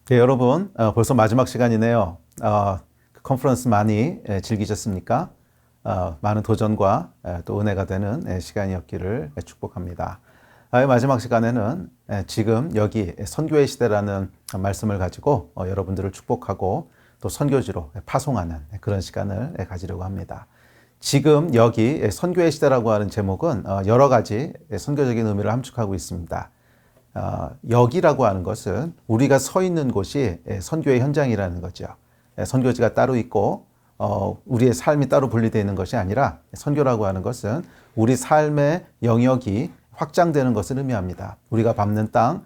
네, 여러분, 벌써 마지막 시간이네요. 컨퍼런스 많이 즐기셨습니까? 많은 도전과 또 은혜가 되는 시간이었기를 축복합니다. 마지막 시간에는 지금 여기 선교의 시대라는 말씀을 가지고 여러분들을 축복하고 또 선교지로 파송하는 그런 시간을 가지려고 합니다. 지금 여기 선교의 시대라고 하는 제목은 여러 가지 선교적인 의미를 함축하고 있습니다. 여기라고 하는 것은 우리가 서 있는 곳이 선교의 현장이라는 거죠. 선교지가 따로 있고 우리의 삶이 따로 분리되어 있는 것이 아니라 선교라고 하는 것은 우리 삶의 영역이 확장되는 것을 의미합니다. 우리가 밟는 땅,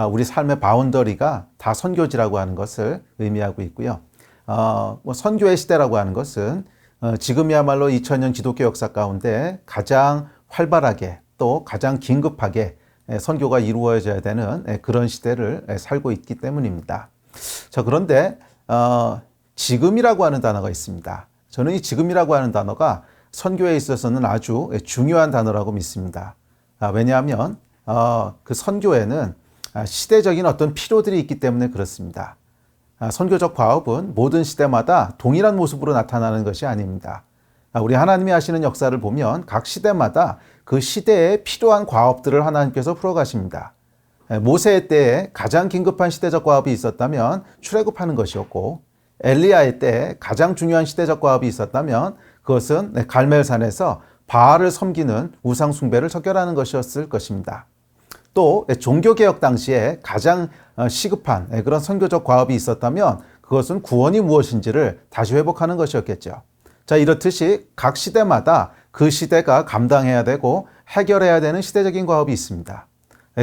우리 삶의 바운더리가 다 선교지라고 하는 것을 의미하고 있고요. 선교의 시대라고 하는 것은 지금이야말로 2000년 기독교 역사 가운데 가장 활발하게 또 가장 긴급하게 선교가 이루어져야 되는 그런 시대를 살고 있기 때문입니다. 자, 그런데 지금이라고 하는 단어가 있습니다. 저는 이 지금이라고 하는 단어가 선교에 있어서는 아주 중요한 단어라고 믿습니다. 왜냐하면 그 선교에는 시대적인 어떤 필요들이 있기 때문에 그렇습니다. 선교적 과업은 모든 시대마다 동일한 모습으로 나타나는 것이 아닙니다. 우리 하나님이 하시는 역사를 보면 각 시대마다 그 시대에 필요한 과업들을 하나님께서 풀어가십니다. 모세의 때에 가장 긴급한 시대적 과업이 있었다면 출애굽하는 것이었고, 엘리야의 때에 가장 중요한 시대적 과업이 있었다면 그것은 갈멜산에서 바알을 섬기는 우상 숭배를 척결하는 것이었을 것입니다. 또 종교개혁 당시에 가장 시급한 그런 선교적 과업이 있었다면 그것은 구원이 무엇인지를 다시 회복하는 것이었겠죠. 자, 이렇듯이 각 시대마다 그 시대가 감당해야 되고 해결해야 되는 시대적인 과업이 있습니다.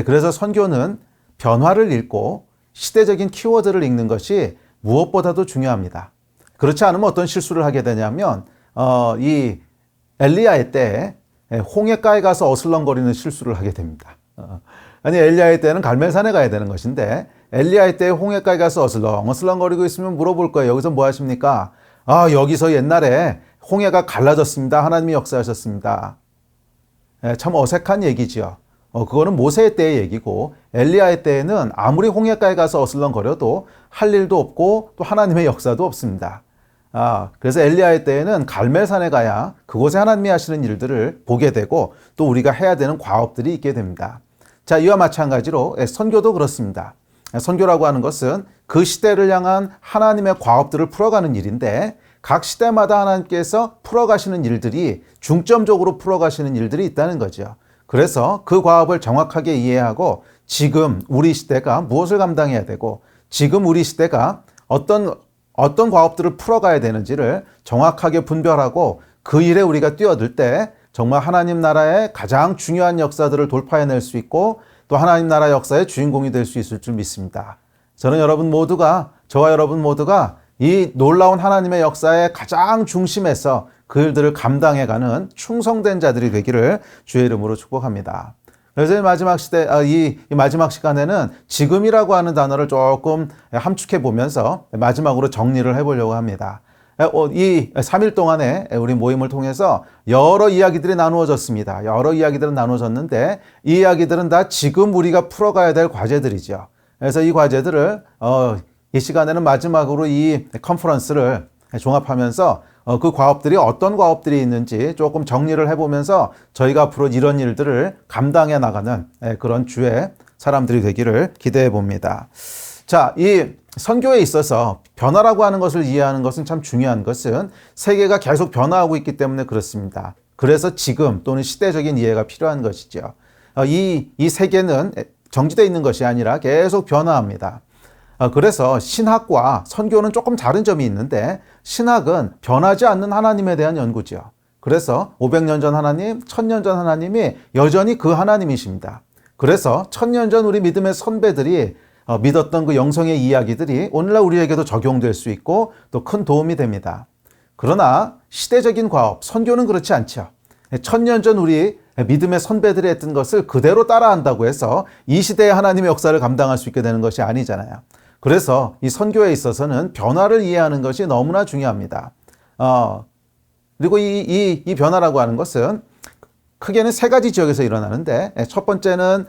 그래서 선교는 변화를 읽고 시대적인 키워드를 읽는 것이 무엇보다도 중요합니다. 그렇지 않으면 어떤 실수를 하게 되냐면 이 엘리야의 때에 홍해가에 가서 어슬렁거리는 실수를 하게 됩니다. 아니, 엘리야의 때는 갈멜산에 가야 되는 것인데 엘리야의 때에 홍해가에 가서 어슬렁거리고 있으면 물어볼 거예요. 여기서 뭐 하십니까? 여기서 옛날에 홍해가 갈라졌습니다. 하나님이 역사하셨습니다. 참 어색한 얘기지요. 그거는 모세의 때의 얘기고 엘리야의 때에는 아무리 홍해가에 가서 어슬렁거려도 할 일도 없고 또 하나님의 역사도 없습니다. 그래서 엘리야의 때에는 갈멜산에 가야 그곳에 하나님이 하시는 일들을 보게 되고 또 우리가 해야 되는 과업들이 있게 됩니다. 자, 이와 마찬가지로 선교도 그렇습니다. 선교라고 하는 것은 그 시대를 향한 하나님의 과업들을 풀어가는 일인데 각 시대마다 하나님께서 풀어가시는 일들이 중점적으로 풀어가시는 일들이 있다는 거죠. 그래서 그 과업을 정확하게 이해하고 지금 우리 시대가 무엇을 감당해야 되고 지금 우리 시대가 어떤 과업들을 풀어가야 되는지를 정확하게 분별하고 그 일에 우리가 뛰어들 때 정말 하나님 나라의 가장 중요한 역사들을 돌파해낼 수 있고 또 하나님 나라 역사의 주인공이 될 수 있을 줄 믿습니다. 저와 여러분 모두가 이 놀라운 하나님의 역사의 가장 중심에서 그 일들을 감당해가는 충성된 자들이 되기를 주의 이름으로 축복합니다. 그래서 이 마지막 시간에는 지금이라고 하는 단어를 조금 함축해 보면서 마지막으로 정리를 해보려고 합니다. 이 3일 동안에 우리 모임을 통해서 여러 이야기들이 나누어졌습니다. 여러 이야기들은 나누어졌는데 이 이야기들은 다 지금 우리가 풀어가야 될 과제들이죠. 그래서 이 과제들을 이 시간에는 마지막으로 이 컨퍼런스를 종합하면서 그 과업들이 어떤 과업들이 있는지 조금 정리를 해보면서 저희가 앞으로 이런 일들을 감당해 나가는 그런 주의 사람들이 되기를 기대해 봅니다. 자, 이 선교에 있어서 변화라고 하는 것을 이해하는 것은 참 중요한 것은 세계가 계속 변화하고 있기 때문에 그렇습니다. 그래서 지금 또는 시대적인 이해가 필요한 것이죠. 이 세계는 정지되어 있는 것이 아니라 계속 변화합니다. 그래서 신학과 선교는 조금 다른 점이 있는데 신학은 변하지 않는 하나님에 대한 연구죠. 그래서 500년 전 하나님, 1000년 전 하나님이 여전히 그 하나님이십니다. 그래서 1000년 전 우리 믿음의 선배들이 믿었던 그 영성의 이야기들이 오늘날 우리에게도 적용될 수 있고 또 큰 도움이 됩니다. 그러나 시대적인 과업, 선교는 그렇지 않죠. 1000년 전 우리 믿음의 선배들이 했던 것을 그대로 따라한다고 해서 이 시대의 하나님의 역사를 감당할 수 있게 되는 것이 아니잖아요. 그래서 이 선교에 있어서는 변화를 이해하는 것이 너무나 중요합니다. 그리고 이 변화라고 하는 것은 크게는 3가지 지역에서 일어나는데 첫 번째는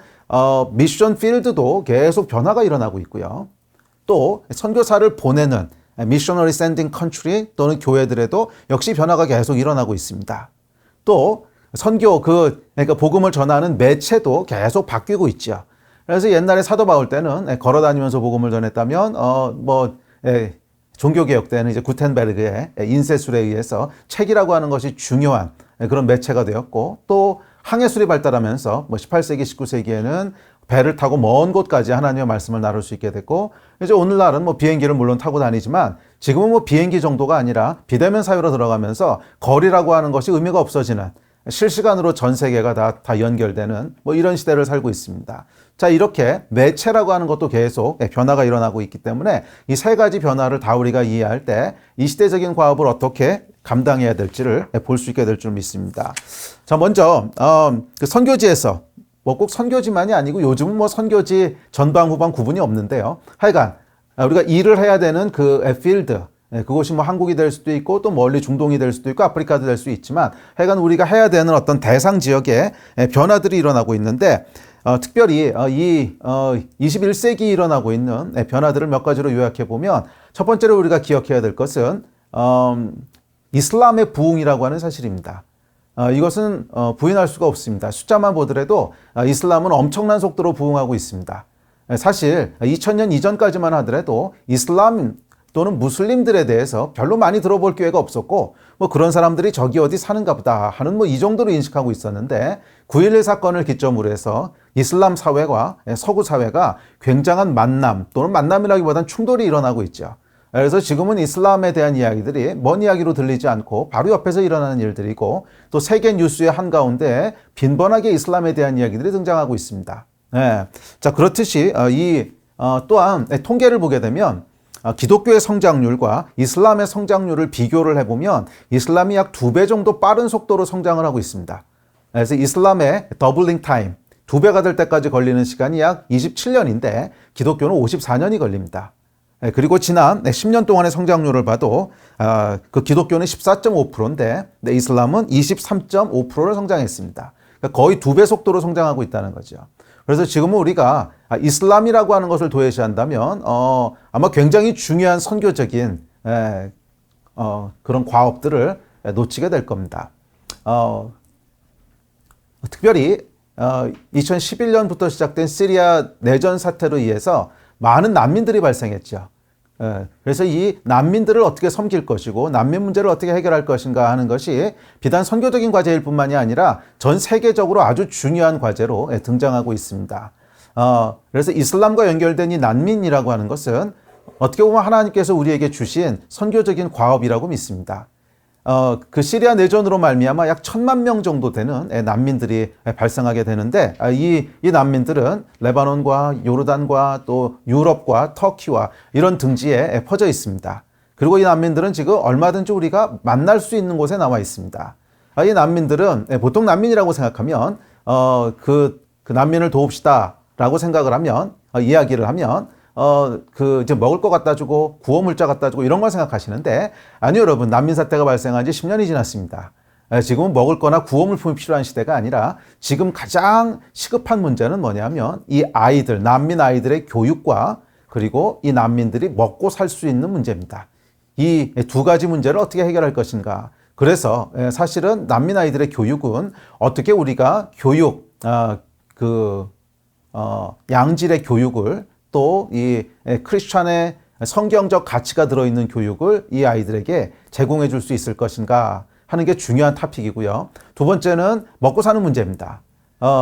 미션 필드도 계속 변화가 일어나고 있고요. 또 선교사를 보내는 missionary sending country 또는 교회들에도 역시 변화가 계속 일어나고 있습니다. 또 선교 그러니까 복음을 전하는 매체도 계속 바뀌고 있죠. 그래서 옛날에 사도 바울 때는 걸어 다니면서 복음을 전했다면 종교개혁 때는 이제 구텐베르그의 인쇄술에 의해서 책이라고 하는 것이 중요한 그런 매체가 되었고, 또 항해술이 발달하면서 18세기, 19세기에는 배를 타고 먼 곳까지 하나님의 말씀을 나눌 수 있게 됐고, 이제 오늘날은 비행기를 물론 타고 다니지만 지금은 비행기 정도가 아니라 비대면 사회로 들어가면서 거리라고 하는 것이 의미가 없어지는, 실시간으로 전 세계가 다 연결되는 이런 시대를 살고 있습니다. 자, 이렇게 매체라고 하는 것도 계속 변화가 일어나고 있기 때문에 이 세 가지 변화를 다 우리가 이해할 때 이 시대적인 과업을 어떻게 감당해야 될지를 볼 수 있게 될 줄 믿습니다. 자, 먼저 그 선교지에서 꼭 선교지만이 아니고 요즘은 선교지 전방 후방 구분이 없는데요. 하여간 우리가 일을 해야 되는 그 필드, 그것이 한국이 될 수도 있고 또 멀리 중동이 될 수도 있고 아프리카도 될 수 있지만, 하여간 우리가 해야 되는 어떤 대상 지역에 변화들이 일어나고 있는데, 특별히 이 21세기 일어나고 있는 변화들을 몇 가지로 요약해 보면, 첫 번째로 우리가 기억해야 될 것은 이슬람의 부흥이라고 하는 사실입니다. 이것은 부인할 수가 없습니다. 숫자만 보더라도 이슬람은 엄청난 속도로 부흥하고 있습니다. 사실 2000년 이전까지만 하더라도 이슬람 또는 무슬림들에 대해서 별로 많이 들어볼 기회가 없었고, 그런 사람들이 저기 어디 사는가 보다 하는 이 정도로 인식하고 있었는데, 9.11 사건을 기점으로 해서 이슬람 사회와 서구 사회가 굉장한 만남 또는 만남이라기보다는 충돌이 일어나고 있죠. 그래서 지금은 이슬람에 대한 이야기들이 먼 이야기로 들리지 않고 바로 옆에서 일어나는 일들이고, 또 세계 뉴스의 한가운데 빈번하게 이슬람에 대한 이야기들이 등장하고 있습니다. 자, 그렇듯이 또한 통계를 보게 되면 기독교의 성장률과 이슬람의 성장률을 비교를 해보면 이슬람이 약 2배 정도 빠른 속도로 성장을 하고 있습니다. 그래서 이슬람의 더블링 타임, 2배가 될 때까지 걸리는 시간이 약 27년인데 기독교는 54년이 걸립니다. 그리고 지난 10년 동안의 성장률을 봐도 그 기독교는 14.5%인데 이슬람은 23.5%를 성장했습니다. 그러니까 거의 2배 속도로 성장하고 있다는 거죠. 그래서 지금은 우리가 이슬람이라고 하는 것을 도외시한다면 아마 굉장히 중요한 선교적인 그런 과업들을 놓치게 될 겁니다. 특별히 2011년부터 시작된 시리아 내전 사태로 인해서 많은 난민들이 발생했죠. 그래서 이 난민들을 어떻게 섬길 것이고 난민 문제를 어떻게 해결할 것인가 하는 것이 비단 선교적인 과제일 뿐만이 아니라 전 세계적으로 아주 중요한 과제로 등장하고 있습니다. 그래서 이슬람과 연결된 이 난민이라고 하는 것은 어떻게 보면 하나님께서 우리에게 주신 선교적인 과업이라고 믿습니다. 그 시리아 내전으로 말미암아 약 1000만 명 정도 되는 난민들이 발생하게 되는데, 이 난민들은 레바논과 요르단과 또 유럽과 터키와 이런 등지에 퍼져 있습니다. 그리고 이 난민들은 지금 얼마든지 우리가 만날 수 있는 곳에 나와 있습니다. 이 난민들은 보통 난민이라고 생각하면 그 난민을 도웁시다라고 생각을 하면, 이야기를 하면 이제 먹을 거 갖다 주고 구호물자 갖다 주고 이런 걸 생각하시는데, 아니요, 여러분. 난민 사태가 발생한 지 10년이 지났습니다. 지금은 먹을 거나 구호물품이 필요한 시대가 아니라 지금 가장 시급한 문제는 뭐냐면 이 아이들, 난민 아이들의 교육과 그리고 이 난민들이 먹고 살 수 있는 문제입니다. 이 두 가지 문제를 어떻게 해결할 것인가. 그래서 사실은 난민 아이들의 교육은 어떻게 우리가 교육, 양질의 교육을 또 이 크리스찬의 성경적 가치가 들어있는 교육을 이 아이들에게 제공해 줄 수 있을 것인가 하는 게 중요한 토픽이고요. 두 번째는 먹고 사는 문제입니다.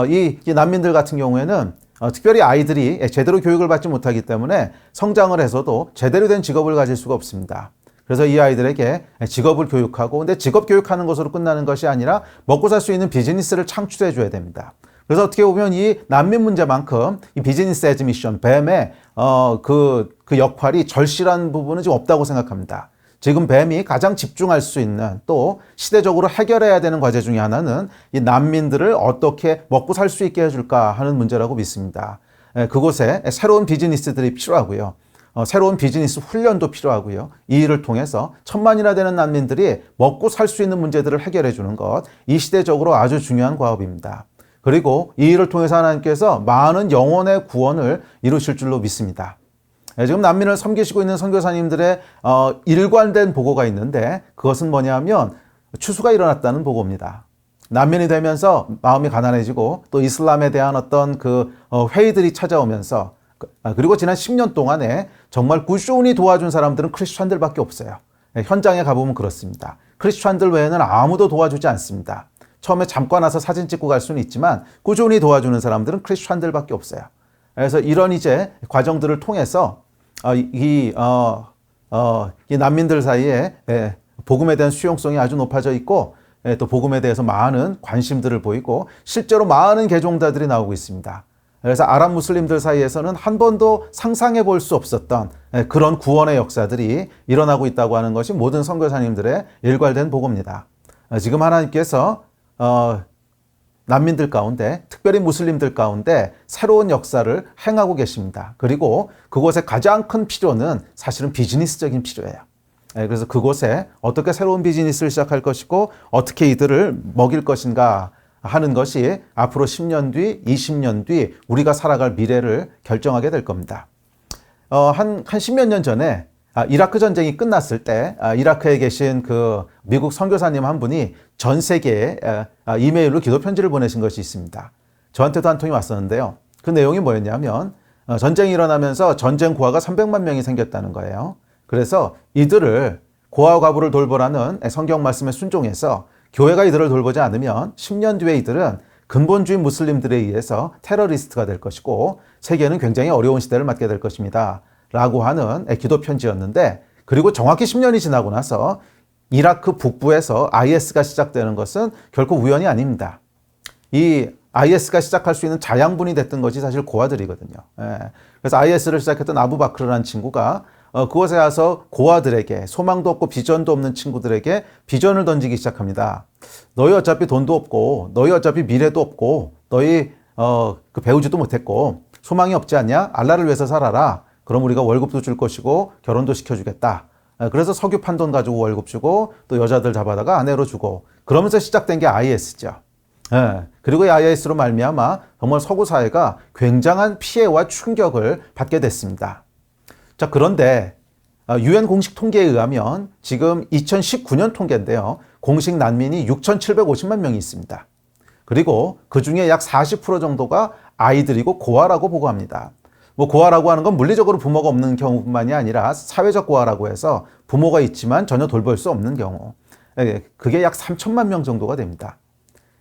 이 난민들 같은 경우에는 특별히 아이들이 제대로 교육을 받지 못하기 때문에 성장을 해서도 제대로 된 직업을 가질 수가 없습니다. 그래서 이 아이들에게 직업을 교육하고, 근데 직업 교육하는 것으로 끝나는 것이 아니라 먹고 살 수 있는 비즈니스를 창출해 줘야 됩니다. 그래서 어떻게 보면 이 난민 문제만큼 이 비즈니스 에즈 미션, 뱀의 그 역할이 절실한 부분은 좀 없다고 생각합니다. 지금 뱀이 가장 집중할 수 있는, 또 시대적으로 해결해야 되는 과제 중에 하나는 이 난민들을 어떻게 먹고 살 수 있게 해줄까 하는 문제라고 믿습니다. 그곳에 새로운 비즈니스들이 필요하고요. 새로운 비즈니스 훈련도 필요하고요. 이 일을 통해서 1000만이나 되는 난민들이 먹고 살 수 있는 문제들을 해결해 주는 것, 이 시대적으로 아주 중요한 과업입니다. 그리고 이 일을 통해서 하나님께서 많은 영혼의 구원을 이루실 줄로 믿습니다. 지금 난민을 섬기시고 있는 선교사님들의 일관된 보고가 있는데 그것은 뭐냐면 추수가 일어났다는 보고입니다. 난민이 되면서 마음이 가난해지고 또 이슬람에 대한 어떤 회의들이 찾아오면서 그리고 지난 10년 동안에 정말 꾸준히 도와준 사람들은 크리스찬들밖에 없어요. 현장에 가보면 그렇습니다. 크리스찬들 외에는 아무도 도와주지 않습니다. 처음에 잠깐 와서 사진 찍고 갈 수는 있지만 꾸준히 도와주는 사람들은 크리스찬들밖에 없어요. 그래서 이런 이제 과정들을 통해서 이 난민들 사이에 복음에 대한 수용성이 아주 높아져 있고 또 복음에 대해서 많은 관심들을 보이고 실제로 많은 개종자들이 나오고 있습니다. 그래서 아랍 무슬림들 사이에서는 한 번도 상상해 볼 수 없었던 그런 구원의 역사들이 일어나고 있다고 하는 것이 모든 선교사님들의 일관된 보고입니다. 지금 하나님께서 난민들 가운데, 특별히 무슬림들 가운데 새로운 역사를 행하고 계십니다. 그리고 그곳의 가장 큰 필요는 사실은 비즈니스적인 필요예요. 그래서 그곳에 어떻게 새로운 비즈니스를 시작할 것이고 어떻게 이들을 먹일 것인가 하는 것이 앞으로 10년 뒤, 20년 뒤 우리가 살아갈 미래를 결정하게 될 겁니다. 한 10몇 년 전에 이라크 전쟁이 끝났을 때 이라크에 계신 미국 선교사님 한 분이 전 세계에 이메일로 기도 편지를 보내신 것이 있습니다. 저한테도 한 통이 왔었는데요. 그 내용이 뭐였냐면 전쟁이 일어나면서 전쟁 고아가 300만 명이 생겼다는 거예요. 그래서 이들을 고아와 과부를 돌보라는 성경 말씀에 순종해서 교회가 이들을 돌보지 않으면 10년 뒤에 이들은 근본주의 무슬림들에 의해서 테러리스트가 될 것이고 세계는 굉장히 어려운 시대를 맞게 될 것입니다. 라고 하는 기도 편지였는데 그리고 정확히 10년이 지나고 나서 이라크 북부에서 IS가 시작되는 것은 결코 우연이 아닙니다. 이 IS가 시작할 수 있는 자양분이 됐던 것이 사실 고아들이거든요. 그래서 IS를 시작했던 아부바크르라는 친구가 그곳에 와서 고아들에게 소망도 없고 비전도 없는 친구들에게 비전을 던지기 시작합니다. 너희 어차피 돈도 없고 너희 어차피 미래도 없고 너희 배우지도 못했고 소망이 없지 않냐? 알라를 위해서 살아라. 그럼 우리가 월급도 줄 것이고 결혼도 시켜주겠다. 그래서 석유 판 돈 가지고 월급 주고 또 여자들 잡아다가 아내로 주고 그러면서 시작된 게 IS죠. 그리고 이 IS로 말미암아 정말 서구 사회가 굉장한 피해와 충격을 받게 됐습니다. 자, 그런데 UN 공식 통계에 의하면 지금 2019년 통계인데요. 공식 난민이 6,750만 명이 있습니다. 그리고 그중에 약 40% 정도가 아이들이고 고아라고 보고합니다. 고아라고 하는 건 물리적으로 부모가 없는 경우뿐만이 아니라 사회적 고아라고 해서 부모가 있지만 전혀 돌볼 수 없는 경우. 그게 약 3천만 명 정도가 됩니다.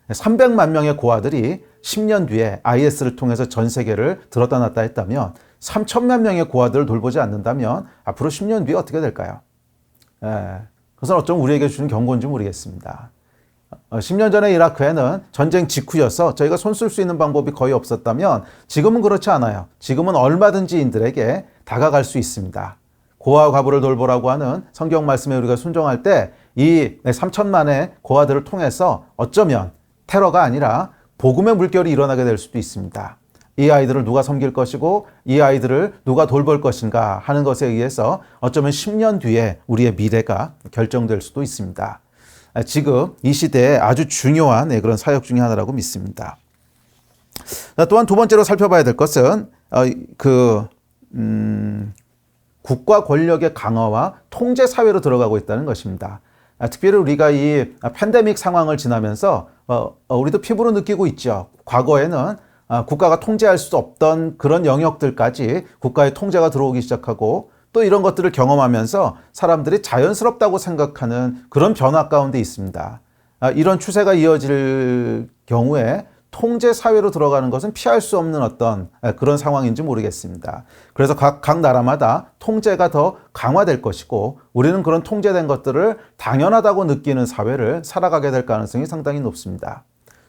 300만 명의 고아들이 10년 뒤에 IS를 통해서 전 세계를 들었다 놨다 했다면 3천만 명의 고아들을 돌보지 않는다면 앞으로 10년 뒤에 어떻게 될까요? 그것은 어쩌면 우리에게 주는 경고인지 모르겠습니다. 10년 전에 이라크에는 전쟁 직후여서 저희가 손 쓸 수 있는 방법이 거의 없었다면 지금은 그렇지 않아요. 지금은 얼마든지 인들에게 다가갈 수 있습니다. 고아와 과부를 돌보라고 하는 성경 말씀에 우리가 순종할 때 이 3천만의 고아들을 통해서 어쩌면 테러가 아니라 복음의 물결이 일어나게 될 수도 있습니다. 이 아이들을 누가 섬길 것이고 이 아이들을 누가 돌볼 것인가 하는 것에 의해서 어쩌면 10년 뒤에 우리의 미래가 결정될 수도 있습니다. 지금 이 시대에 아주 중요한 그런 사역 중에 하나라고 믿습니다. 또한 두 번째로 살펴봐야 될 것은 국가 권력의 강화와 통제 사회로 들어가고 있다는 것입니다. 특별히 우리가 이 팬데믹 상황을 지나면서 우리도 피부로 느끼고 있죠. 과거에는 국가가 통제할 수 없던 그런 영역들까지 국가의 통제가 들어오기 시작하고 또 이런 것들을 경험하면서 사람들이 자연스럽다고 생각하는 그런 변화 가운데 있습니다. 이런 추세가 이어질 경우에 통제 사회로 들어가는 것은 피할 수 없는 어떤 그런 상황인지 모르겠습니다. 그래서 각 나라마다 통제가 더 강화될 것이고 우리는 그런 통제된 것들을 당연하다고 느끼는 사회를 살아가게 될 가능성이 상당히 높습니다.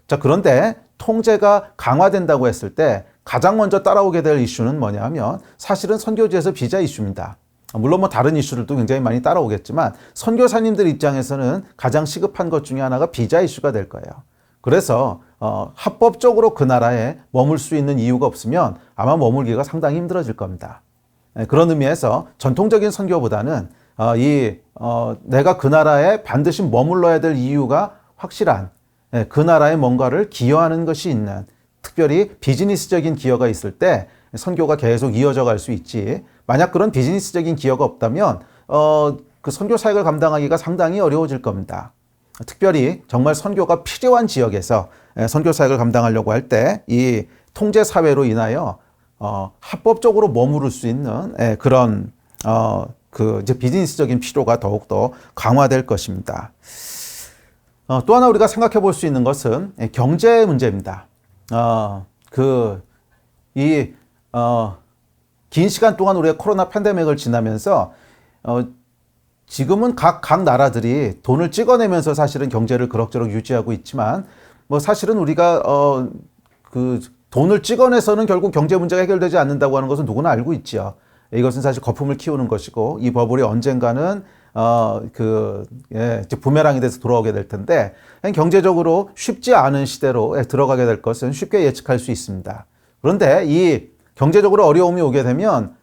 자, 그런데 통제가 강화된다고 했을 때 가장 먼저 따라오게 될 이슈는 뭐냐 하면 사실은 선교지에서 비자 이슈입니다. 물론 다른 이슈들도 굉장히 많이 따라오겠지만 선교사님들 입장에서는 가장 시급한 것 중에 하나가 비자 이슈가 될 거예요. 그래서 합법적으로 그 나라에 머물 수 있는 이유가 없으면 아마 머물기가 상당히 힘들어질 겁니다. 그런 의미에서 전통적인 선교보다는 내가 그 나라에 반드시 머물러야 될 이유가 확실한 그 나라의 뭔가를 기여하는 것이 있는 특별히 비즈니스적인 기여가 있을 때 선교가 계속 이어져 갈 수 있지. 만약 그런 비즈니스적인 기여가 없다면 그 선교 사역을 감당하기가 상당히 어려워질 겁니다. 특별히 정말 선교가 필요한 지역에서 선교 사역을 감당하려고 할 때 이 통제 사회로 인하여 합법적으로 머무를 수 있는 그런 그 이제 비즈니스적인 필요가 더욱더 강화될 것입니다. 또 하나 우리가 생각해 볼 수 있는 것은 경제 문제입니다. 긴 시간 동안 우리가 코로나 팬데믹을 지나면서 지금은 각 나라들이 돈을 찍어내면서 사실은 경제를 그럭저럭 유지하고 있지만 뭐 사실은 우리가 그 돈을 찍어내서는 결국 경제 문제가 해결되지 않는다고 하는 것은 누구나 알고 있죠. 이것은 사실 거품을 키우는 것이고 이 버블이 언젠가는 부메랑이 돼서 돌아오게 될 텐데 경제적으로 쉽지 않은 시대로 들어가게 될 것은 쉽게 예측할 수 있습니다. 그런데 이 경제적으로 어려움이 오게 되면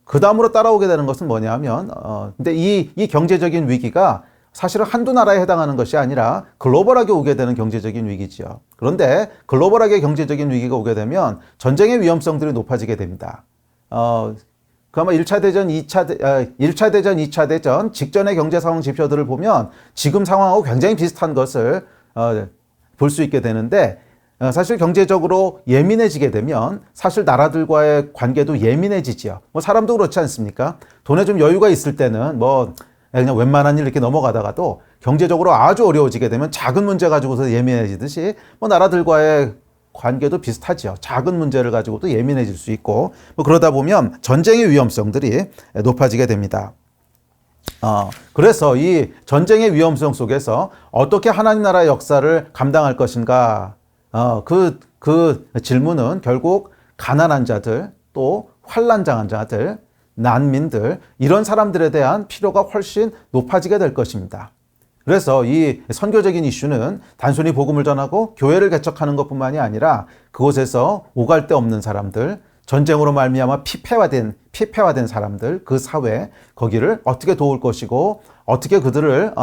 그 다음으로 따라오게 되는 것은 뭐냐면 근데 이 경제적인 위기가 사실은 한두 나라에 해당하는 것이 아니라 글로벌하게 오게 되는 경제적인 위기지요. 그런데 글로벌하게 경제적인 위기가 오게 되면 전쟁의 위험성들이 높아지게 됩니다. 그 아마 1차 대전, 1차 대전, 2차 대전 직전의 경제 상황 지표들을 보면 지금 상황하고 굉장히 비슷한 것을 볼 수 있게 되는데 사실 경제적으로 예민해지게 되면 사실 나라들과의 관계도 예민해지지요. 뭐 사람도 그렇지 않습니까? 돈에 좀 여유가 있을 때는 뭐 그냥 웬만한 일 이렇게 넘어가다가도 경제적으로 아주 어려워지게 되면 작은 문제 가지고서 예민해지듯이 뭐 나라들과의 관계도 비슷하죠. 작은 문제를 가지고도 예민해질 수 있고 뭐 그러다 보면 전쟁의 위험성들이 높아지게 됩니다. 그래서 이 전쟁의 위험성 속에서 어떻게 하나님 나라의 역사를 감당할 것인가? 그 질문은 결국 가난한 자들, 또 환난 당한 자들, 난민들 이런 사람들에 대한 필요가 훨씬 높아지게 될 것입니다. 그래서 이 선교적인 이슈는 단순히 복음을 전하고 교회를 개척하는 것뿐만이 아니라 그곳에서 오갈 데 없는 사람들, 전쟁으로 말미암아 피폐화된 사람들, 그 사회 거기를 어떻게 도울 것이고 어떻게 그들을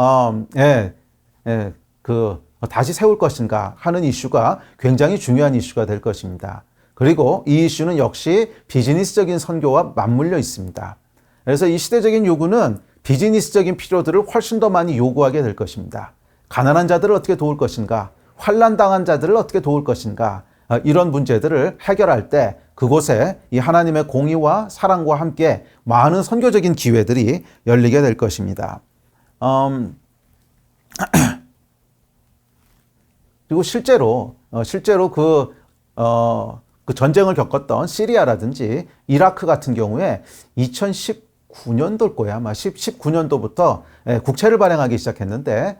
다시 세울 것인가 하는 이슈가 굉장히 중요한 이슈가 될 것입니다. 그리고 이 이슈는 역시 비즈니스적인 선교와 맞물려 있습니다. 그래서 이 시대적인 요구는 비즈니스적인 필요들을 훨씬 더 많이 요구하게 될 것입니다. 가난한 자들을 어떻게 도울 것인가, 환난당한 자들을 어떻게 도울 것인가, 이런 문제들을 해결할 때 그곳에 이 하나님의 공의와 사랑과 함께 많은 선교적인 기회들이 열리게 될 것입니다. 그리고 실제로 그 전쟁을 겪었던 시리아라든지 이라크 같은 경우에 2019년도일 거야. 아마 19년도부터 국채를 발행하기 시작했는데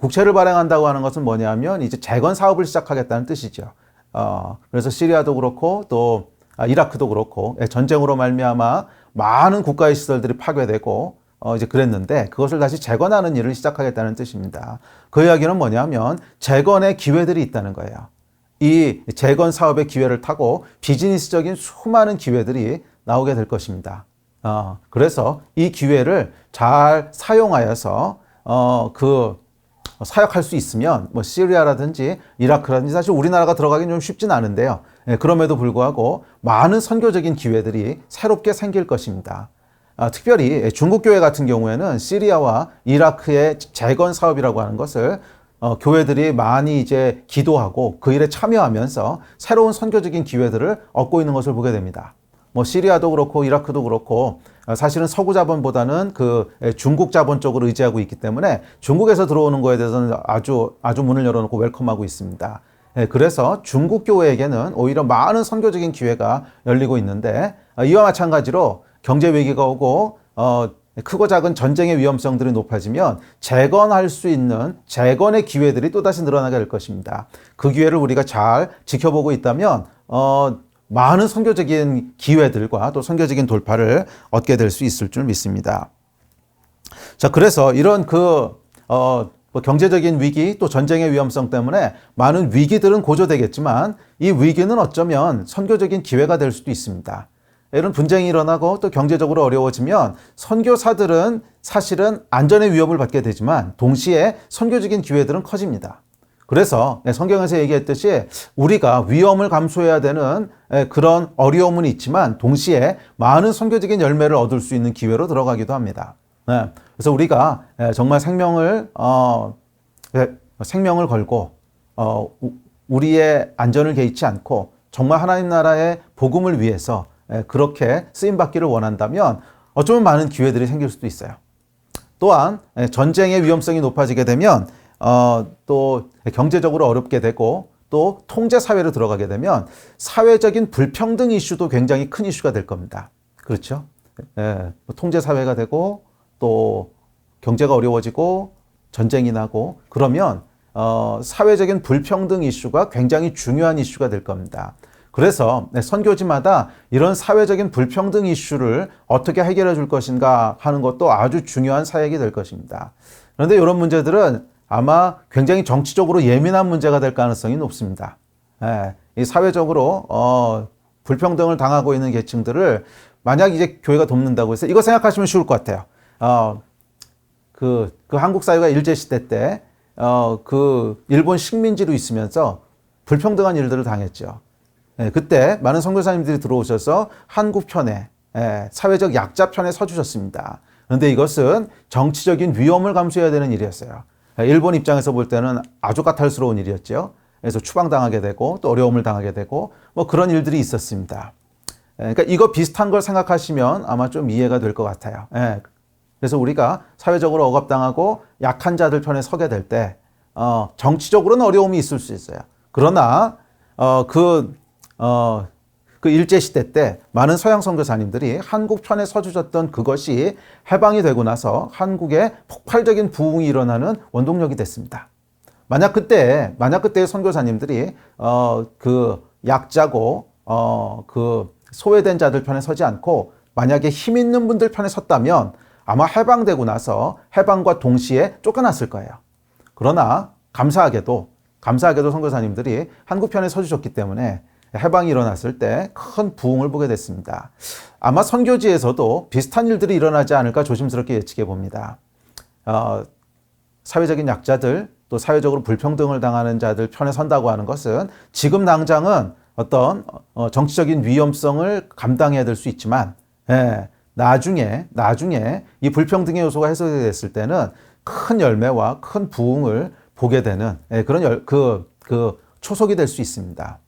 국채를 발행한다고 하는 것은 뭐냐면 이제 재건 사업을 시작하겠다는 뜻이죠. 그래서 시리아도 그렇고 또 이라크도 그렇고 전쟁으로 말미암아 많은 국가의 시설들이 파괴되고 이제 그랬는데 그것을 다시 재건하는 일을 시작하겠다는 뜻입니다. 그 이야기는 뭐냐면 재건의 기회들이 있다는 거예요. 이 재건 사업의 기회를 타고 비즈니스적인 수많은 기회들이 나오게 될 것입니다. 그래서 이 기회를 잘 사용하여서 사역할 수 있으면 뭐 시리아라든지 이라크라든지 사실 우리나라가 들어가긴 좀 쉽진 않은데요. 그럼에도 불구하고 많은 선교적인 기회들이 새롭게 생길 것입니다. 특별히 중국 교회 같은 경우에는 시리아와 이라크의 재건 사업이라고 하는 것을 교회들이 많이 이제 기도하고 그 일에 참여하면서 새로운 선교적인 기회들을 얻고 있는 것을 보게 됩니다. 뭐 시리아도 그렇고 이라크도 그렇고 사실은 서구 자본보다는 그 중국 자본 쪽으로 의지하고 있기 때문에 중국에서 들어오는 거에 대해서는 아주 문을 열어놓고 웰컴하고 있습니다. 그래서 중국 교회에게는 오히려 많은 선교적인 기회가 열리고 있는데 이와 마찬가지로 경제 위기가 오고 크고 작은 전쟁의 위험성들이 높아지면 재건할 수 있는 재건의 기회들이 또다시 늘어나게 될 것입니다. 그 기회를 우리가 잘 지켜보고 있다면 많은 선교적인 기회들과 또 선교적인 돌파를 얻게 될 수 있을 줄 믿습니다. 자, 그래서 이런 경제적인 위기 또 전쟁의 위험성 때문에 많은 위기들은 고조되겠지만 이 위기는 어쩌면 선교적인 기회가 될 수도 있습니다. 이런 분쟁이 일어나고 또 경제적으로 어려워지면 선교사들은 사실은 안전의 위협을 받게 되지만 동시에 선교적인 기회들은 커집니다. 그래서 성경에서 얘기했듯이 우리가 위험을 감수해야 되는 그런 어려움은 있지만 동시에 많은 선교적인 열매를 얻을 수 있는 기회로 들어가기도 합니다. 그래서 우리가 정말 생명을 걸고 우리의 안전을 개의치 않고 정말 하나님 나라의 복음을 위해서 그렇게 쓰임받기를 원한다면 어쩌면 많은 기회들이 생길 수도 있어요. 또한 전쟁의 위험성이 높아지게 되면 또 경제적으로 어렵게 되고 또 통제사회로 들어가게 되면 사회적인 불평등 이슈도 굉장히 큰 이슈가 될 겁니다. 그렇죠? 통제사회가 되고 또 경제가 어려워지고 전쟁이 나고 그러면 사회적인 불평등 이슈가 굉장히 중요한 이슈가 될 겁니다. 그래서 선교지마다 이런 사회적인 불평등 이슈를 어떻게 해결해 줄 것인가 하는 것도 아주 중요한 사역이 될 것입니다. 그런데 이런 문제들은 아마 굉장히 정치적으로 예민한 문제가 될 가능성이 높습니다. 이 사회적으로 불평등을 당하고 있는 계층들을 만약 이제 교회가 돕는다고 해서 이거 생각하시면 쉬울 것 같아요. 그 한국 사회가 일제시대 때 그 일본 식민지로 있으면서 불평등한 일들을 당했죠. 그때 많은 선교사님들이 들어오셔서 한국 편에 사회적 약자 편에 서주셨습니다. 그런데 이것은 정치적인 위험을 감수해야 되는 일이었어요. 일본 입장에서 볼 때는 아주 까탈스러운 일이었죠. 그래서 추방당하게 되고 또 어려움을 당하게 되고 뭐 그런 일들이 있었습니다. 그러니까 이거 비슷한 걸 생각하시면 아마 좀 이해가 될 것 같아요. 그래서 우리가 사회적으로 억압당하고 약한 자들 편에 서게 될 때 정치적으로는 어려움이 있을 수 있어요. 그러나 그 일제시대 때 많은 서양 선교사님들이 한국 편에 서주셨던 그것이 해방이 되고 나서 한국에 폭발적인 부흥이 일어나는 원동력이 됐습니다. 만약 그때 선교사님들이 그 약자고 그 소외된 자들 편에 서지 않고 만약에 힘 있는 분들 편에 섰다면 아마 해방되고 나서 해방과 동시에 쫓겨났을 거예요. 그러나 감사하게도 선교사님들이 한국 편에 서주셨기 때문에 해방이 일어났을 때 큰 부흥을 보게 됐습니다. 아마 선교지에서도 비슷한 일들이 일어나지 않을까 조심스럽게 예측해 봅니다. 사회적인 약자들 또 사회적으로 불평등을 당하는 자들 편에 선다고 하는 것은 지금 당장은 어떤 정치적인 위험성을 감당해야 될 수 있지만 나중에 이 불평등의 요소가 해소됐을 때는 큰 열매와 큰 부흥을 보게 되는 그런 그 초석이 될 수 있습니다.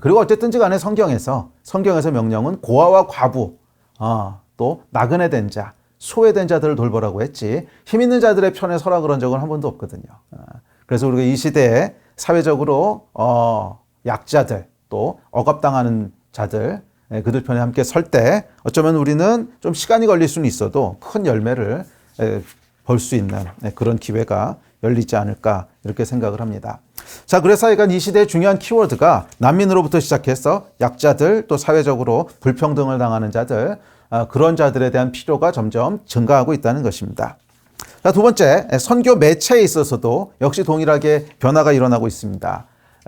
그리고 어쨌든지 간에 성경에서 명령은 고아와 과부, 또 나그네 된 자, 소외된 자들을 돌보라고 했지 힘 있는 자들의 편에 서라 그런 적은 한 번도 없거든요. 그래서 우리가 이 시대에 사회적으로 약자들 또 억압당하는 자들 그들 편에 함께 설 때 어쩌면 우리는 좀 시간이 걸릴 수는 있어도 큰 열매를 볼 수 있는 그런 기회가 열리지 않을까 이렇게 생각을 합니다. 자, 그래서 하여간 이 시대의 중요한 키워드가 난민으로부터 시작해서 약자들 또 사회적으로 불평등을 당하는 자들 그런 자들에 대한 필요가 점점 증가하고 있다는 것입니다. 자, 두 번째, 선교 매체에 있어서도 역시 동일하게 변화가 일어나고 있습니다.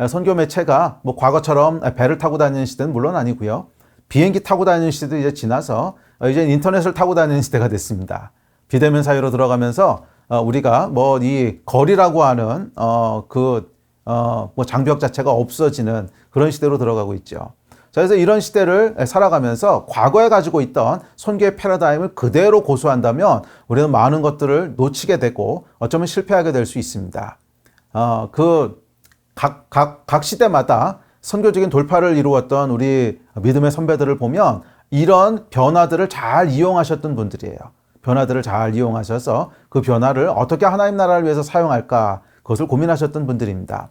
선교 매체가 뭐 과거처럼 배를 타고 다니는 시대는 물론 아니고요. 비행기 타고 다니는 시대도 이제 지나서 이제 인터넷을 타고 다니는 시대가 됐습니다. 비대면 사회로 들어가면서 우리가 뭐 이 거리라고 하는 뭐 장벽 자체가 없어지는 그런 시대로 들어가고 있죠. 자, 그래서 이런 시대를 살아가면서 과거에 가지고 있던 선교의 패러다임을 그대로 고수한다면 우리는 많은 것들을 놓치게 되고 어쩌면 실패하게 될 수 있습니다. 각 시대마다 선교적인 돌파를 이루었던 우리 믿음의 선배들을 보면 이런 변화들을 잘 이용하셨던 분들이에요. 변화들을 잘 이용하셔서 그 변화를 어떻게 하나님 나라를 위해서 사용할까 그것을 고민하셨던 분들입니다.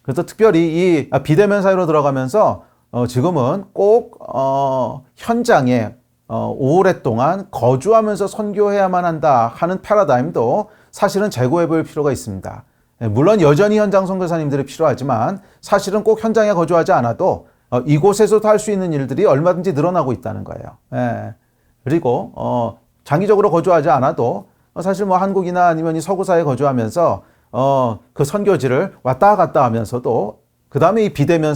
그래서 특별히 이 비대면 사회로 들어가면서 지금은 꼭 현장에 오랫동안 거주하면서 선교해야만 한다 하는 패러다임도 사실은 제고해 볼 필요가 있습니다. 물론 여전히 현장 선교사님들이 필요하지만 사실은 꼭 현장에 거주하지 않아도 이곳에서도 할 수 있는 일들이 얼마든지 늘어나고 있다는 거예요. 그리고 장기적으로 거주하지 않아도 사실 뭐 한국이나 아니면 이 서구사에 거주하면서 그 선교지를 왔다 갔다 하면서도 그 다음에 이 비대면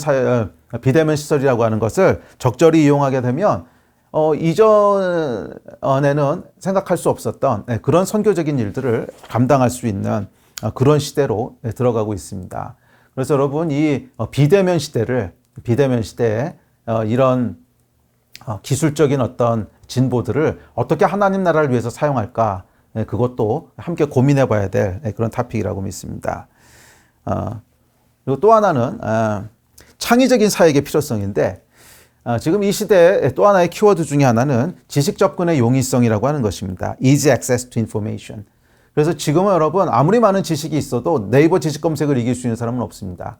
시설이라고 하는 것을 적절히 이용하게 되면 이전에는 생각할 수 없었던 그런 선교적인 일들을 감당할 수 있는 그런 시대로 들어가고 있습니다. 그래서 여러분 이 비대면 시대에 이런 기술적인 어떤 진보들을 어떻게 하나님 나라를 위해서 사용할까, 그것도 함께 고민해 봐야 될 그런 토픽이라고 믿습니다. 그리고 또 하나는 창의적인 사역의 필요성인데, 지금 이 시대의 또 하나의 키워드 중에 하나는 지식 접근의 용이성이라고 하는 것입니다. Easy access to information. 그래서 지금은 여러분 아무리 많은 지식이 있어도 네이버 지식 검색을 이길 수 있는 사람은 없습니다.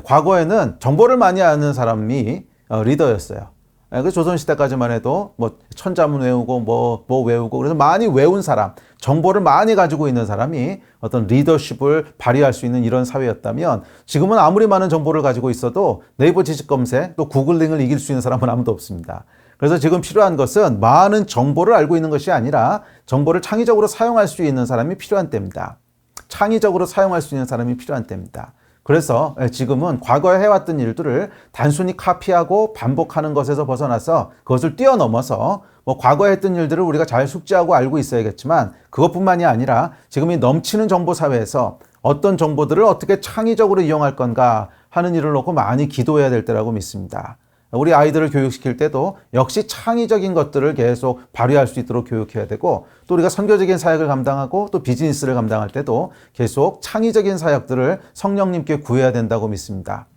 과거에는 정보를 많이 아는 사람이 리더였어요. 그 조선시대까지만 해도 뭐 천자문 외우고 뭐 외우고, 그래서 많이 외운 사람, 정보를 많이 가지고 있는 사람이 어떤 리더십을 발휘할 수 있는 이런 사회였다면, 지금은 아무리 많은 정보를 가지고 있어도 네이버 지식 검색 또 구글링을 이길 수 있는 사람은 아무도 없습니다. 그래서 지금 필요한 것은 많은 정보를 알고 있는 것이 아니라 정보를 창의적으로 사용할 수 있는 사람이 필요한 때입니다. 창의적으로 사용할 수 있는 사람이 필요한 때입니다. 그래서 지금은 과거에 해왔던 일들을 단순히 카피하고 반복하는 것에서 벗어나서 그것을 뛰어넘어서 뭐 과거에 했던 일들을 우리가 잘 숙지하고 알고 있어야겠지만, 그것뿐만이 아니라 지금 이 넘치는 정보 사회에서 어떤 정보들을 어떻게 창의적으로 이용할 건가 하는 일을 놓고 많이 기도해야 될 때라고 믿습니다. 우리 아이들을 교육시킬 때도 역시 창의적인 것들을 계속 발휘할 수 있도록 교육해야 되고, 또 우리가 선교적인 사역을 감당하고 또 비즈니스를 감당할 때도 계속 창의적인 사역들을 성령님께 구해야 된다고 믿습니다.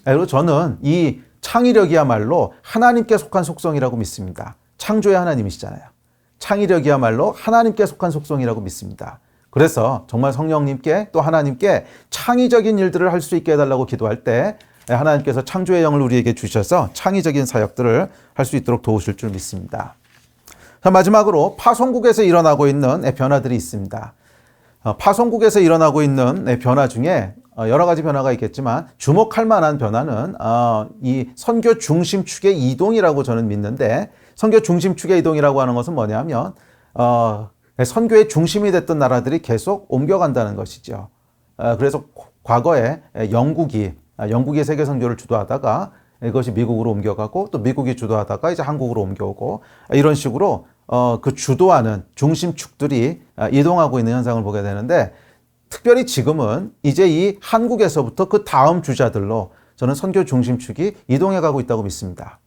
그리고 저는 이 창의력이야말로 하나님께 속한 속성이라고 믿습니다. 창조의 하나님이시잖아요. 창의력이야말로 하나님께 속한 속성이라고 믿습니다. 그래서 정말 성령님께 또 하나님께 창의적인 일들을 할 수 있게 해달라고 기도할 때 하나님께서 창조의 영을 우리에게 주셔서 창의적인 사역들을 할 수 있도록 도우실 줄 믿습니다. 자, 마지막으로 파송국에서 일어나고 있는 변화들이 있습니다. 파송국에서 일어나고 있는 변화 중에 여러 가지 변화가 있겠지만 주목할 만한 변화는 이 선교 중심축의 이동이라고 저는 믿는데, 선교 중심축의 이동이라고 하는 것은 뭐냐면 선교의 중심이 됐던 나라들이 계속 옮겨간다는 것이죠. 그래서 과거에 영국이 세계 선교를 주도하다가 이것이 미국으로 옮겨가고, 또 미국이 주도하다가 이제 한국으로 옮겨오고, 이런 식으로 그 주도하는 중심축들이 이동하고 있는 현상을 보게 되는데, 특별히 지금은 이제 이 한국에서부터 그 다음 주자들로 저는 선교 중심축이 이동해 가고 있다고 믿습니다.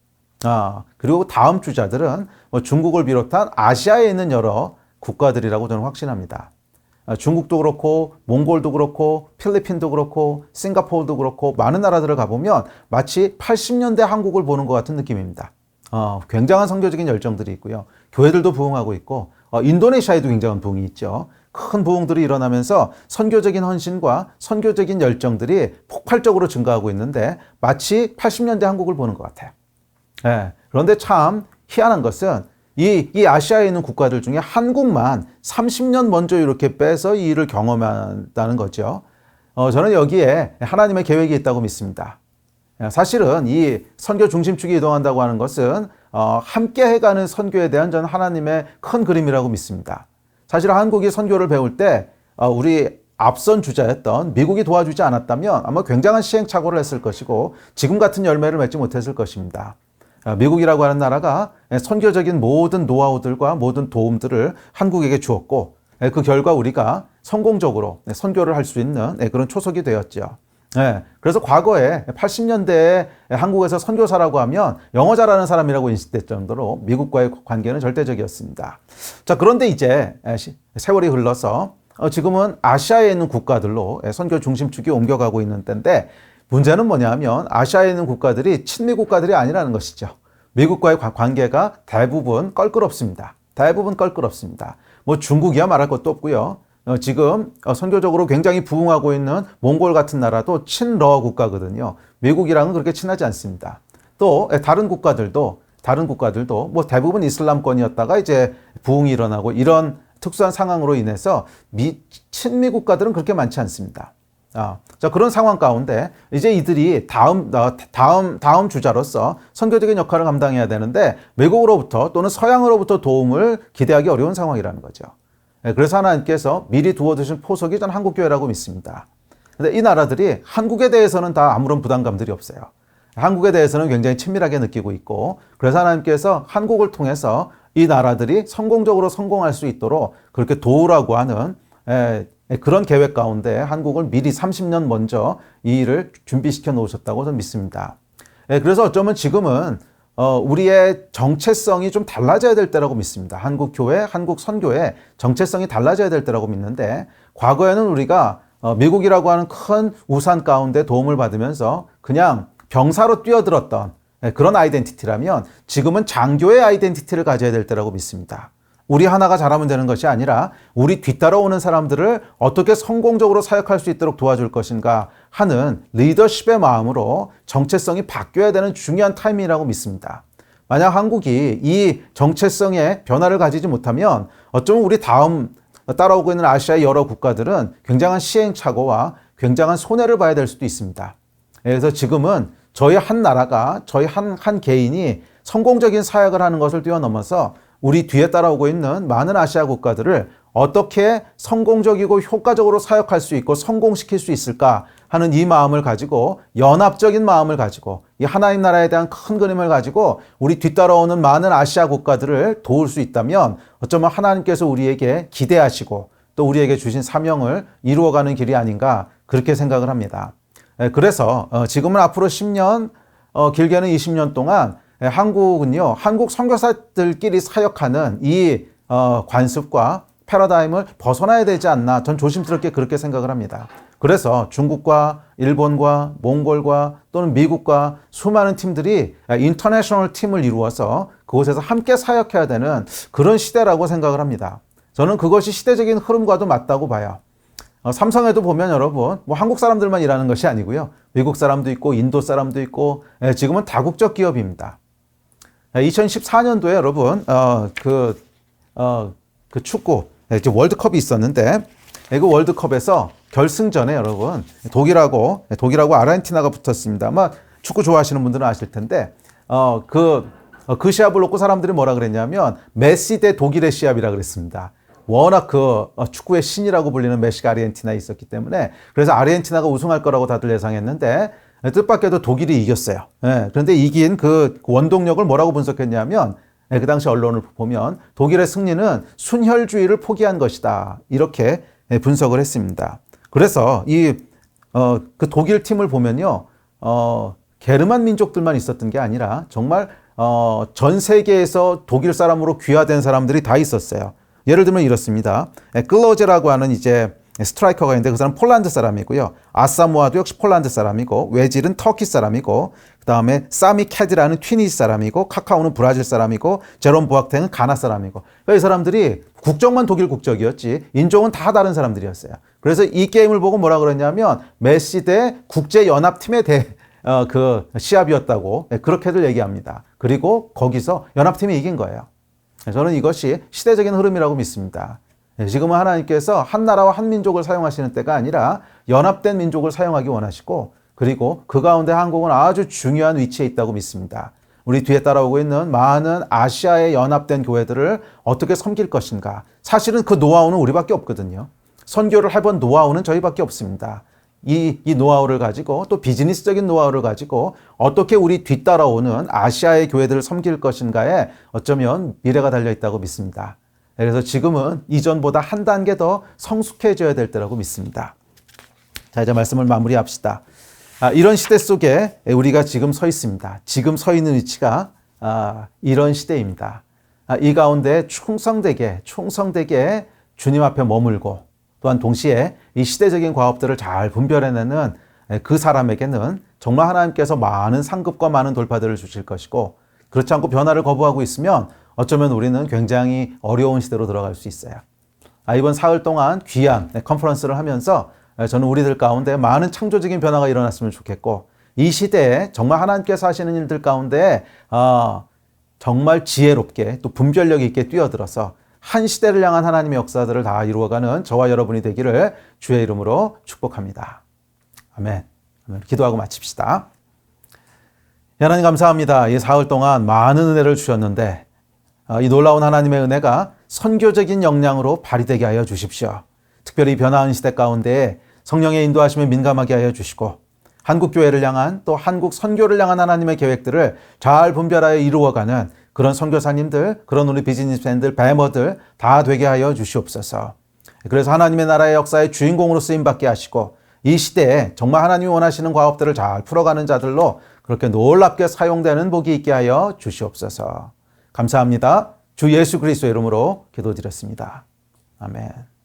그리고 다음 주자들은 뭐 중국을 비롯한 아시아에 있는 여러 국가들이라고 저는 확신합니다. 중국도 그렇고 몽골도 그렇고 필리핀도 그렇고 싱가포르도 그렇고 많은 나라들을 가보면 마치 80년대 한국을 보는 것 같은 느낌입니다. 굉장한 선교적인 열정들이 있고요. 교회들도 부흥하고 있고, 인도네시아에도 굉장한 부흥이 있죠. 큰 부흥들이 일어나면서 선교적인 헌신과 선교적인 열정들이 폭발적으로 증가하고 있는데 마치 80년대 한국을 보는 것 같아요. 그런데 참 희한한 것은 이 아시아에 있는 국가들 중에 한국만 30년 먼저 이렇게 빼서 이 일을 경험한다는 거죠. 저는 여기에 하나님의 계획이 있다고 믿습니다. 사실은 이 선교 중심축이 이동한다고 하는 것은 함께 해가는 선교에 대한 저는 하나님의 큰 그림이라고 믿습니다. 사실 한국이 선교를 배울 때 우리 앞선 주자였던 미국이 도와주지 않았다면 아마 굉장한 시행착오를 했을 것이고 지금 같은 열매를 맺지 못했을 것입니다. 미국이라고 하는 나라가 선교적인 모든 노하우들과 모든 도움들을 한국에게 주었고, 그 결과 우리가 성공적으로 선교를 할 수 있는 그런 초석이 되었죠. 그래서 과거에 80년대에 한국에서 선교사라고 하면 영어 잘하는 사람이라고 인식될 정도로 미국과의 관계는 절대적이었습니다. 자, 그런데 이제 세월이 흘러서 지금은 아시아에 있는 국가들로 선교 중심축이 옮겨가고 있는 때인데, 문제는 뭐냐면 아시아에 있는 국가들이 친미 국가들이 아니라는 것이죠. 미국과의 관계가 대부분 껄끄럽습니다. 뭐 중국이야 말할 것도 없고요. 지금 선교적으로 굉장히 부흥하고 있는 몽골 같은 나라도 친러 국가거든요. 미국이랑은 그렇게 친하지 않습니다. 또 다른 국가들도 뭐 대부분 이슬람권이었다가 이제 부흥이 일어나고, 이런 특수한 상황으로 인해서 친미 국가들은 그렇게 많지 않습니다. 자, 그런 상황 가운데 이제 이들이 다음 주자로서 선교적인 역할을 감당해야 되는데, 외국으로부터 또는 서양으로부터 도움을 기대하기 어려운 상황이라는 거죠. 그래서 하나님께서 미리 두어두신 포석이 전 한국교회라고 믿습니다. 근데 이 나라들이 한국에 대해서는 다 아무런 부담감들이 없어요. 한국에 대해서는 굉장히 친밀하게 느끼고 있고, 그래서 하나님께서 한국을 통해서 이 나라들이 성공적으로 성공할 수 있도록 그렇게 도우라고 하는 그런 계획 가운데 한국을 미리 30년 먼저 이 일을 준비시켜 놓으셨다고 저는 믿습니다. 그래서 어쩌면 지금은 우리의 정체성이 좀 달라져야 될 때라고 믿습니다. 한국 교회, 한국 선교의 정체성이 달라져야 될 때라고 믿는데, 과거에는 우리가 미국이라고 하는 큰 우산 가운데 도움을 받으면서 그냥 병사로 뛰어들었던 그런 아이덴티티라면, 지금은 장교의 아이덴티티를 가져야 될 때라고 믿습니다. 우리 하나가 잘하면 되는 것이 아니라 우리 뒤따라오는 사람들을 어떻게 성공적으로 사역할 수 있도록 도와줄 것인가 하는 리더십의 마음으로 정체성이 바뀌어야 되는 중요한 타이밍이라고 믿습니다. 만약 한국이 이 정체성의 변화를 가지지 못하면 어쩌면 우리 다음 따라오고 있는 아시아의 여러 국가들은 굉장한 시행착오와 굉장한 손해를 봐야 될 수도 있습니다. 그래서 지금은 저희 한 나라가, 저희 한 개인이 성공적인 사역을 하는 것을 뛰어넘어서 우리 뒤에 따라오고 있는 많은 아시아 국가들을 어떻게 성공적이고 효과적으로 사역할 수 있고 성공시킬 수 있을까 하는 이 마음을 가지고, 연합적인 마음을 가지고, 이 하나님 나라에 대한 큰 그림을 가지고 우리 뒤따라오는 많은 아시아 국가들을 도울 수 있다면 어쩌면 하나님께서 우리에게 기대하시고 또 우리에게 주신 사명을 이루어가는 길이 아닌가, 그렇게 생각을 합니다. 그래서 지금은 앞으로 10년, 길게는 20년 동안 한국은요, 한국 선교사들끼리 사역하는 이 관습과 패러다임을 벗어나야 되지 않나, 전 조심스럽게 그렇게 생각을 합니다. 그래서 중국과 일본과 몽골과 또는 미국과 수많은 팀들이 인터내셔널 팀을 이루어서 그곳에서 함께 사역해야 되는 그런 시대라고 생각을 합니다. 저는 그것이 시대적인 흐름과도 맞다고 봐요. 삼성에도 보면 여러분, 뭐 한국 사람들만 일하는 것이 아니고요, 미국 사람도 있고 인도 사람도 있고, 지금은 다국적 기업입니다. 2014년도에 여러분 그 축구 월드컵이 있었는데, 그 월드컵에서 결승전에 여러분 독일하고 아르헨티나가 붙었습니다. 아마 축구 좋아하시는 분들은 아실 텐데 그 시합을 놓고 사람들이 뭐라 그랬냐면 메시 대 독일의 시합이라 그랬습니다. 워낙 축구의 신이라고 불리는 메시가 아르헨티나에 있었기 때문에, 그래서 아르헨티나가 우승할 거라고 다들 예상했는데 뜻밖에도 독일이 이겼어요. 그런데 이긴 그 원동력을 뭐라고 분석했냐면, 그 당시 언론을 보면 독일의 승리는 순혈주의를 포기한 것이다, 이렇게 분석을 했습니다. 그래서 그 독일 팀을 보면요, 게르만 민족들만 있었던 게 아니라 정말 전 세계에서 독일 사람으로 귀화된 사람들이 다 있었어요. 예를 들면 이렇습니다. 클로제라고 하는 이제 스트라이커가 있는데 그 사람은 폴란드 사람이고요. 아사모아도 역시 폴란드 사람이고, 외질은 터키 사람이고, 그 다음에 사미 캐디라는 튀니지 사람이고, 카카오는 브라질 사람이고, 제롬 보아탱은 가나 사람이고, 그러니까 이 사람들이 국적만 독일 국적이었지 인종은 다 다른 사람들이었어요. 그래서 이 게임을 보고 뭐라 그랬냐면 메시 대 국제연합팀의 그 시합이었다고 그렇게들 얘기합니다. 그리고 거기서 연합팀이 이긴 거예요. 저는 이것이 시대적인 흐름이라고 믿습니다. 지금은 하나님께서 한 나라와 한 민족을 사용하시는 때가 아니라 연합된 민족을 사용하기 원하시고, 그리고 그 가운데 한국은 아주 중요한 위치에 있다고 믿습니다. 우리 뒤에 따라오고 있는 많은 아시아의 연합된 교회들을 어떻게 섬길 것인가. 사실은 그 노하우는 우리밖에 없거든요. 선교를 해본 노하우는 저희밖에 없습니다. 이 노하우를 가지고, 또 비즈니스적인 노하우를 가지고 어떻게 우리 뒤따라오는 아시아의 교회들을 섬길 것인가에 어쩌면 미래가 달려있다고 믿습니다. 그래서 지금은 이전보다 한 단계 더 성숙해져야 될 때라고 믿습니다. 자, 이제 말씀을 마무리합시다. 이런 시대 속에 우리가 지금 서 있습니다. 지금 서 있는 위치가 이런 시대입니다. 이 가운데 충성되게 주님 앞에 머물고, 또한 동시에 이 시대적인 과업들을 잘 분별해내는 그 사람에게는 정말 하나님께서 많은 상급과 많은 돌파들을 주실 것이고, 그렇지 않고 변화를 거부하고 있으면 어쩌면 우리는 굉장히 어려운 시대로 들어갈 수 있어요. 이번 사흘 동안 귀한 컨퍼런스를 하면서 저는 우리들 가운데 많은 창조적인 변화가 일어났으면 좋겠고, 이 시대에 정말 하나님께서 하시는 일들 가운데 정말 지혜롭게 또 분별력 있게 뛰어들어서 한 시대를 향한 하나님의 역사들을 다 이루어가는 저와 여러분이 되기를 주의 이름으로 축복합니다. 아멘. 기도하고 마칩시다. 하나님 감사합니다. 이 사흘 동안 많은 은혜를 주셨는데 이 놀라운 하나님의 은혜가 선교적인 역량으로 발휘되게 하여 주십시오. 특별히 변화한 시대 가운데 성령의 인도하심에 민감하게 하여 주시고, 한국교회를 향한, 또 한국 선교를 향한 하나님의 계획들을 잘 분별하여 이루어가는 그런 선교사님들, 그런 우리 비즈니스맨들, 배머들 다 되게 하여 주시옵소서. 그래서 하나님의 나라의 역사의 주인공으로 쓰임받게 하시고 이 시대에 정말 하나님이 원하시는 과업들을 잘 풀어가는 자들로 그렇게 놀랍게 사용되는 복이 있게 하여 주시옵소서. 감사합니다. 주 예수 그리스도의 이름으로 기도드렸습니다. 아멘.